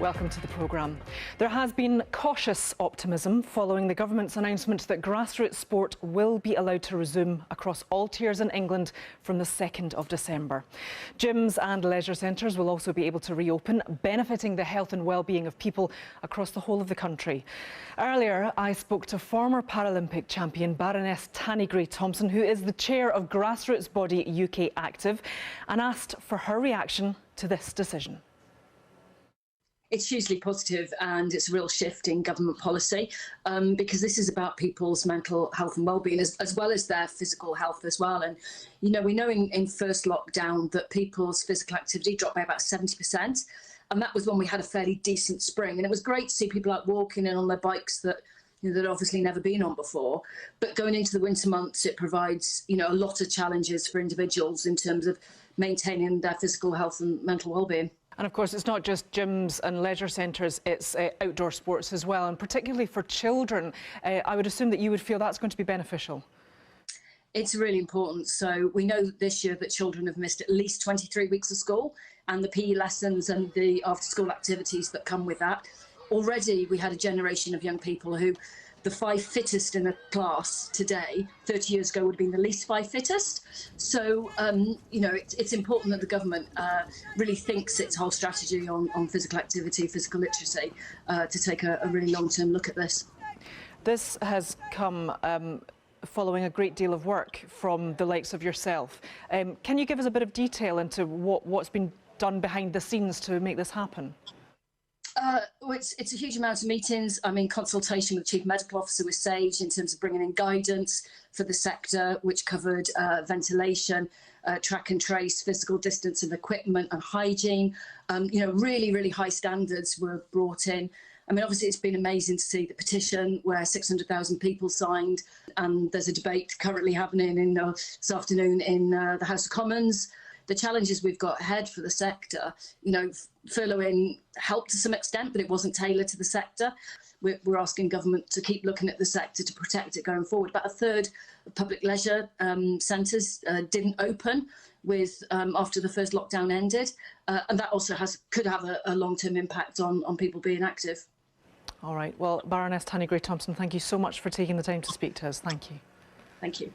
Welcome to the programme. There has been cautious optimism following the government's announcement that grassroots sport will be allowed to resume across all tiers in England from the 2nd of December. Gyms and leisure centres will also be able to reopen, benefiting the health and well-being of people across the whole of the country. Earlier, I spoke to former Paralympic champion Baroness Tanni Grey-Thompson, who is the chair of grassroots body ukactive, and asked for her reaction to this decision. It's hugely positive, and it's a real shift in government policy because this is about people's mental health and well-being as well as their physical health as well. And, you know, we know in first lockdown that people's physical activity dropped by about 70%. And that was when we had a fairly decent spring. And it was great to see people out walking and on their bikes that, you know, that obviously never been on before. But going into the winter months, it provides, you know, a lot of challenges for individuals in terms of maintaining their physical health and mental well-being. And of course, it's not just gyms and leisure centres, it's outdoor sports as well. And particularly for children, I would assume that you would feel that's going to be beneficial. It's really important. So we know this year that children have missed at least 23 weeks of school, and the PE lessons and the after-school activities that come with that. Already we had a generation of young people who the 5 fittest in a class today, 30 years ago, would have been the least 5 fittest. So, you know, it's important that the government really thinks its whole strategy on physical activity, physical literacy, to take a really long-term look at this. This has come following a great deal of work from the likes of yourself. Can you give us a bit of detail into what's been done behind the scenes to make this happen? Well, it's a huge amount of meetings. I'm in consultation with Chief Medical Officer with Sage in terms of bringing in guidance for the sector, which covered ventilation, track and trace, physical distance of equipment and hygiene. You know, really high standards were brought in. I mean, obviously, it's been amazing to see the petition where 600,000 people signed, and there's a debate currently happening this afternoon in the House of Commons. The challenges we've got ahead for the sector, you know, furloughing helped to some extent, but it wasn't tailored to the sector. We're asking government to keep looking at the sector to protect it going forward. About a third of public leisure centres didn't open after the first lockdown ended, and that also could have a long-term impact on people being active. All right. Well, Baroness Tanni Grey-Thompson, thank you so much for taking the time to speak to us. Thank you. Thank you.